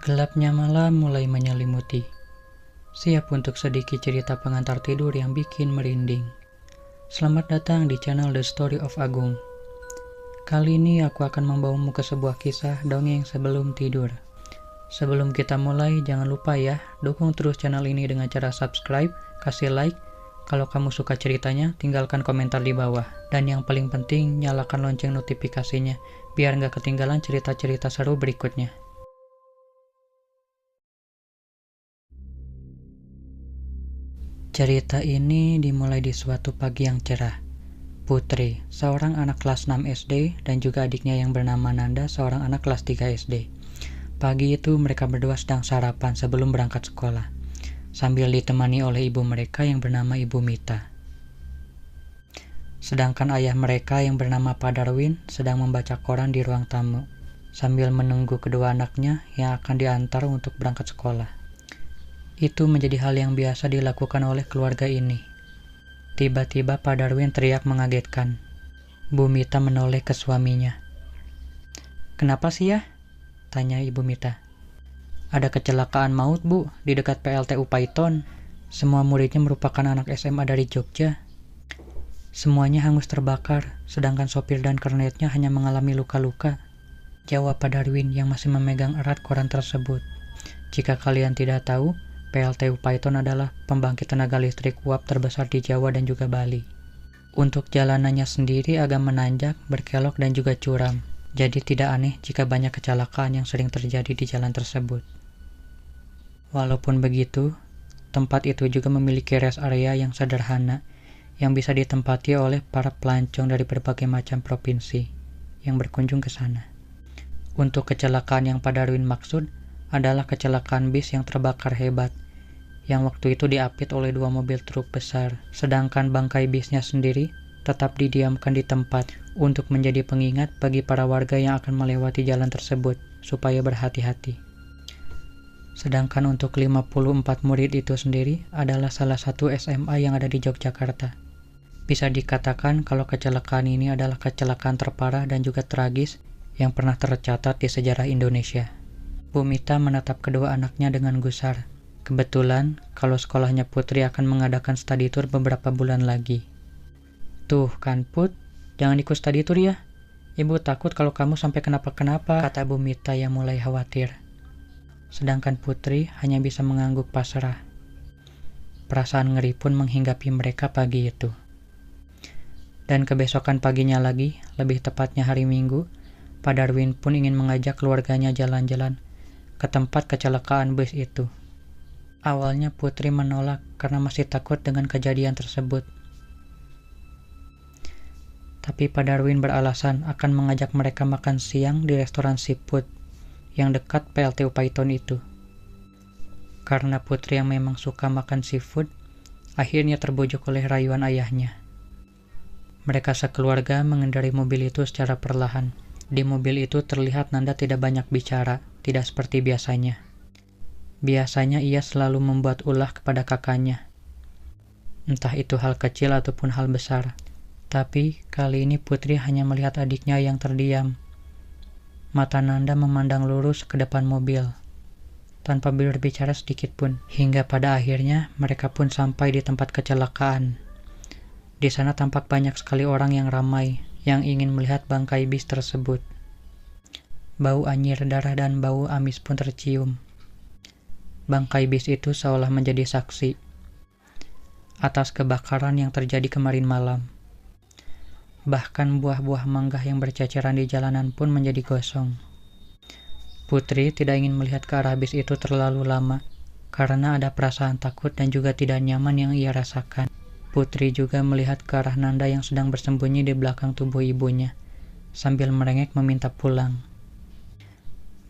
Gelapnya malam mulai menyelimuti. Siap untuk sedikit cerita pengantar tidur yang bikin merinding. Selamat datang di channel The Story of Agung. Kali ini aku akan membawamu ke sebuah kisah dongeng sebelum tidur. Sebelum kita mulai, jangan lupa ya, dukung terus channel ini dengan cara subscribe, kasih like. Kalau kamu suka ceritanya, tinggalkan komentar di bawah. Dan yang paling penting, nyalakan lonceng notifikasinya, biar nggak ketinggalan cerita-cerita seru berikutnya. Cerita ini dimulai di suatu pagi yang cerah. Putri, seorang anak kelas 6 SD, dan juga adiknya yang bernama Nanda, seorang anak kelas 3 SD. Pagi itu mereka berdua sedang sarapan sebelum berangkat sekolah, sambil ditemani oleh ibu mereka yang bernama Ibu Mita. Sedangkan ayah mereka yang bernama Pak Darwin sedang membaca koran di ruang tamu, sambil menunggu kedua anaknya yang akan diantar untuk berangkat sekolah. Itu menjadi hal yang biasa dilakukan oleh keluarga ini. Tiba-tiba Pak Darwin teriak mengagetkan. Bu Mita menoleh ke suaminya. "Kenapa sih ya?" tanya Ibu Mita. "Ada kecelakaan maut, Bu, di dekat PLTU Python. Semua muridnya merupakan anak SMA dari Jogja. Semuanya hangus terbakar, sedangkan sopir dan kernetnya hanya mengalami luka-luka," jawab Pak Darwin yang masih memegang erat koran tersebut. "Jika kalian tidak tahu, PLTU Python adalah pembangkit tenaga listrik uap terbesar di Jawa dan juga Bali. Untuk jalanannya sendiri agak menanjak, berkelok dan juga curam. Jadi tidak aneh jika banyak kecelakaan yang sering terjadi di jalan tersebut. Walaupun begitu, tempat itu juga memiliki rest area yang sederhana yang bisa ditempati oleh para pelancong dari berbagai macam provinsi yang berkunjung ke sana. Untuk kecelakaan yang Pak Darwin maksud adalah kecelakaan bis yang terbakar hebat, yang waktu itu diapit oleh 2 mobil truk besar, sedangkan bangkai bisnya sendiri tetap didiamkan di tempat untuk menjadi pengingat bagi para warga yang akan melewati jalan tersebut supaya berhati-hati. Sedangkan untuk 54 murid itu sendiri adalah salah satu SMA yang ada di Yogyakarta. Bisa dikatakan kalau kecelakaan ini adalah kecelakaan terparah dan juga tragis yang pernah tercatat di sejarah Indonesia. Bu Mita menatap kedua anaknya dengan gusar. Kebetulan, kalau sekolahnya Putri akan mengadakan study tour beberapa bulan lagi. "Tuh kan Put, jangan ikut study tour ya. Ibu takut kalau kamu sampai kenapa-kenapa," kata Bu Mita yang mulai khawatir. Sedangkan Putri hanya bisa mengangguk pasrah. Perasaan ngeri pun menghinggapi mereka pagi itu. Dan kebesokan paginya lagi, lebih tepatnya hari Minggu, Pak Darwin pun ingin mengajak keluarganya jalan-jalan ke tempat kecelakaan bus itu. Awalnya Putri menolak karena masih takut dengan kejadian tersebut. Tapi Pak Darwin beralasan akan mengajak mereka makan siang di restoran seafood yang dekat PLTU Python itu. Karena Putri yang memang suka makan seafood, akhirnya terbujuk oleh rayuan ayahnya. Mereka sekeluarga mengendarai mobil itu secara perlahan. Di mobil itu terlihat Nanda tidak banyak bicara, tidak seperti biasanya. Biasanya ia selalu membuat ulah kepada kakaknya. Entah itu hal kecil ataupun hal besar. Tapi kali ini Putri hanya melihat adiknya yang terdiam. Mata Nanda memandang lurus ke depan mobil, tanpa berbicara sedikit pun. Hingga pada akhirnya mereka pun sampai di tempat kecelakaan. Di sana tampak banyak sekali orang yang ramai yang ingin melihat bangkai bis tersebut. Bau anyir darah dan bau amis pun tercium. Bangkai bis itu seolah menjadi saksi atas kebakaran yang terjadi kemarin malam. Bahkan buah-buah mangga yang berceceran di jalanan pun menjadi gosong. Putri tidak ingin melihat ke arah bis itu terlalu lama, karena ada perasaan takut dan juga tidak nyaman yang ia rasakan. Putri juga melihat ke arah Nanda yang sedang bersembunyi di belakang tubuh ibunya, sambil merengek meminta pulang.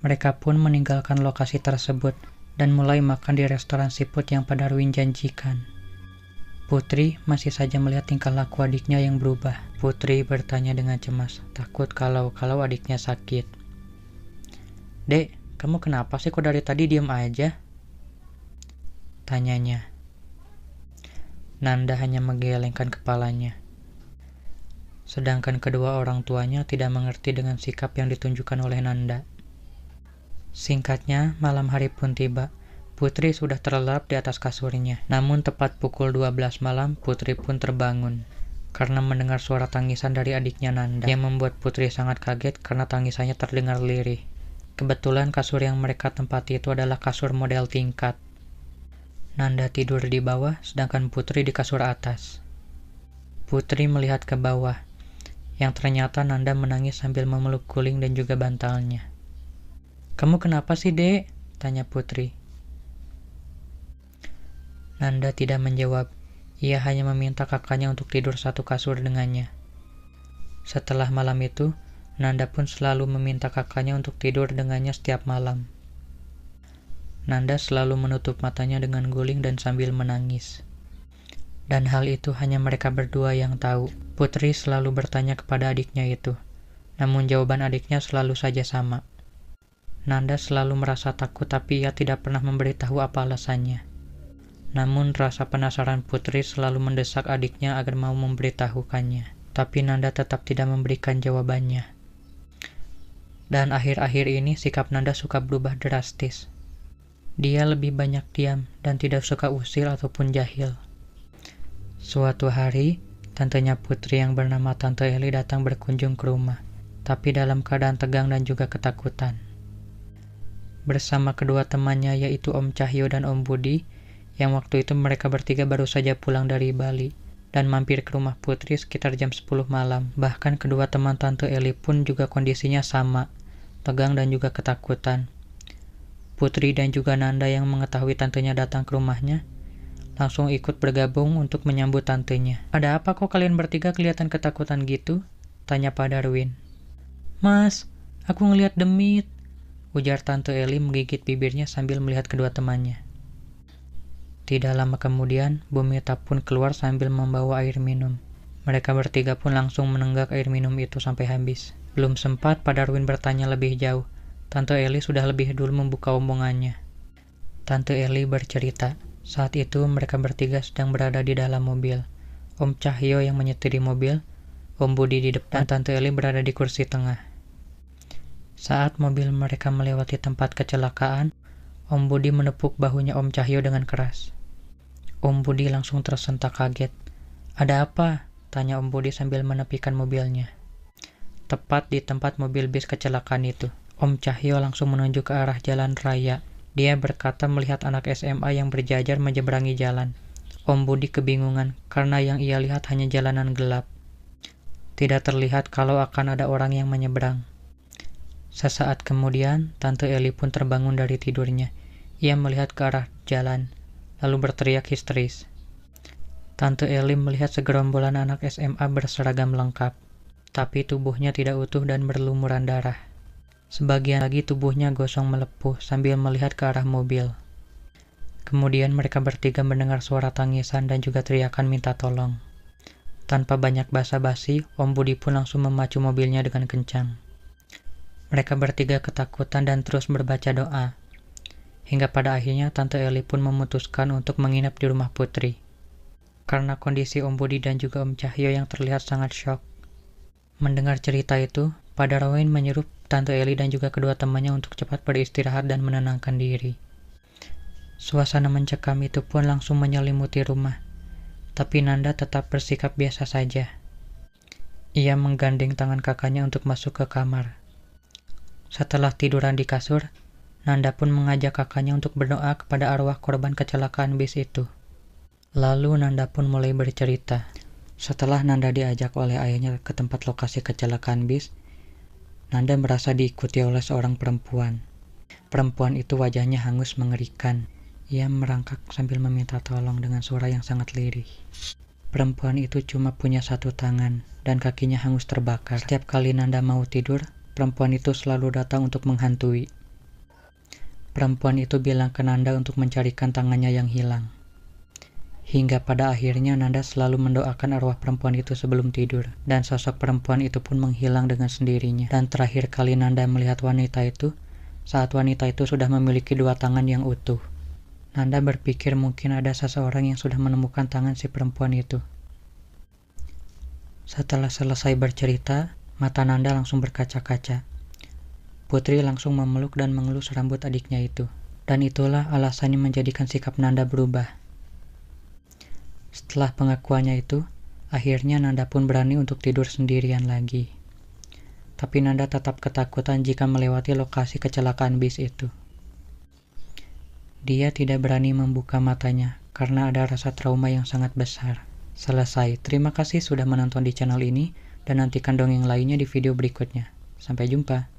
Mereka pun meninggalkan lokasi tersebut dan mulai makan di restoran seafood yang Pak Darwin janjikan. Putri masih saja melihat tingkah laku adiknya yang berubah. Putri bertanya dengan cemas, takut kalau adiknya sakit. "Dek, kamu kenapa sih kok dari tadi diam aja?" tanyanya. Nanda hanya menggelengkan kepalanya. Sedangkan kedua orang tuanya tidak mengerti dengan sikap yang ditunjukkan oleh Nanda. Singkatnya, malam hari pun tiba. Putri sudah terlelap di atas kasurnya. Namun tepat pukul 12 malam, Putri pun terbangun karena mendengar suara tangisan dari adiknya Nanda yang membuat Putri sangat kaget karena tangisannya terdengar lirih. Kebetulan kasur yang mereka tempati itu adalah kasur model tingkat. Nanda tidur di bawah, sedangkan Putri di kasur atas. Putri melihat ke bawah, yang ternyata Nanda menangis sambil memeluk guling dan juga bantalnya. "Kamu kenapa sih, Dek?" tanya Putri. Nanda tidak menjawab. Ia hanya meminta kakaknya untuk tidur satu kasur dengannya. Setelah malam itu, Nanda pun selalu meminta kakaknya untuk tidur dengannya setiap malam. Nanda selalu menutup matanya dengan guling dan sambil menangis. Dan hal itu hanya mereka berdua yang tahu. Putri selalu bertanya kepada adiknya itu, namun jawaban adiknya selalu saja sama. Nanda selalu merasa takut tapi ia tidak pernah memberitahu apa alasannya. Namun rasa penasaran Putri selalu mendesak adiknya agar mau memberitahukannya. Tapi Nanda tetap tidak memberikan jawabannya. Dan akhir-akhir ini sikap Nanda suka berubah drastis. Dia lebih banyak diam dan tidak suka usil ataupun jahil. Suatu hari, tantenya Putri yang bernama Tante Eli datang berkunjung ke rumah, tapi dalam keadaan tegang dan juga ketakutan. Bersama kedua temannya yaitu Om Cahyo dan Om Budi, yang waktu itu mereka bertiga baru saja pulang dari Bali dan mampir ke rumah Putri sekitar jam 10 malam. Bahkan kedua teman Tante Eli pun juga kondisinya sama, tegang dan juga ketakutan. Putri dan juga Nanda yang mengetahui tantenya datang ke rumahnya, langsung ikut bergabung untuk menyambut tantenya. "Ada apa kok kalian bertiga kelihatan ketakutan gitu?" tanya Pak Darwin. "Mas, aku ngelihat demit," ujar Tante Eli menggigit bibirnya sambil melihat kedua temannya. Tidak lama kemudian, Bu Mita pun keluar sambil membawa air minum. Mereka bertiga pun langsung menenggak air minum itu sampai habis. Belum sempat Pak Darwin bertanya lebih jauh, Tante Eli sudah lebih dulu membuka omongannya. Tante Eli bercerita, saat itu mereka bertiga sedang berada di dalam mobil. Om Cahyo yang menyetiri mobil, Om Budi di depan, dan Tante Eli berada di kursi tengah. Saat mobil mereka melewati tempat kecelakaan, Om Budi menepuk bahunya Om Cahyo dengan keras. Om Budi langsung tersentak kaget. "Ada apa?" tanya Om Budi sambil menepikan mobilnya. Tepat di tempat mobil bis kecelakaan itu, Om Cahyo langsung menunjuk ke arah jalan raya. Dia berkata melihat anak SMA yang berjajar menyeberangi jalan. Om Budi kebingungan karena yang ia lihat hanya jalanan gelap. Tidak terlihat kalau akan ada orang yang menyeberang. Sesaat kemudian, Tante Eli pun terbangun dari tidurnya. Ia melihat ke arah jalan, lalu berteriak histeris. Tante Eli melihat segerombolan anak SMA berseragam lengkap, tapi tubuhnya tidak utuh dan berlumuran darah. Sebagian lagi tubuhnya gosong melepuh sambil melihat ke arah mobil. Kemudian mereka bertiga mendengar suara tangisan dan juga teriakan minta tolong. Tanpa banyak basa-basi, Om Budi pun langsung memacu mobilnya dengan kencang. Mereka bertiga ketakutan dan terus berbaca doa. Hingga pada akhirnya Tante Eli pun memutuskan untuk menginap di rumah Putri. Karena kondisi Om Budi dan juga Om Cahyo yang terlihat sangat syok. Mendengar cerita itu, Pak Darwin menyuruh Tante Eli dan juga kedua temannya untuk cepat beristirahat dan menenangkan diri. Suasana mencekam itu pun langsung menyelimuti rumah. Tapi Nanda tetap bersikap biasa saja. Ia menggandeng tangan kakaknya untuk masuk ke kamar. Setelah tiduran di kasur, Nanda pun mengajak kakaknya untuk berdoa kepada arwah korban kecelakaan bis itu. Lalu Nanda pun mulai bercerita. Setelah Nanda diajak oleh ayahnya ke tempat lokasi kecelakaan bis, Nanda merasa diikuti oleh seorang perempuan. Perempuan itu wajahnya hangus mengerikan. Ia merangkak sambil meminta tolong dengan suara yang sangat lirih. Perempuan itu cuma punya satu tangan dan kakinya hangus terbakar. Setiap kali Nanda mau tidur, perempuan itu selalu datang untuk menghantui. Perempuan itu bilang ke Nanda untuk mencarikan tangannya yang hilang. Hingga pada akhirnya Nanda selalu mendoakan arwah perempuan itu sebelum tidur. Dan sosok perempuan itu pun menghilang dengan sendirinya. Dan terakhir kali Nanda melihat wanita itu, saat wanita itu sudah memiliki dua tangan yang utuh. Nanda berpikir mungkin ada seseorang yang sudah menemukan tangan si perempuan itu. Setelah selesai bercerita, mata Nanda langsung berkaca-kaca. Putri langsung memeluk dan mengelus rambut adiknya itu. Dan itulah alasannya menjadikan sikap Nanda berubah. Setelah pengakuannya itu, akhirnya Nanda pun berani untuk tidur sendirian lagi. Tapi Nanda tetap ketakutan jika melewati lokasi kecelakaan bis itu. Dia tidak berani membuka matanya karena ada rasa trauma yang sangat besar. Selesai. Terima kasih sudah menonton di channel ini dan nantikan dongeng lainnya di video berikutnya. Sampai jumpa.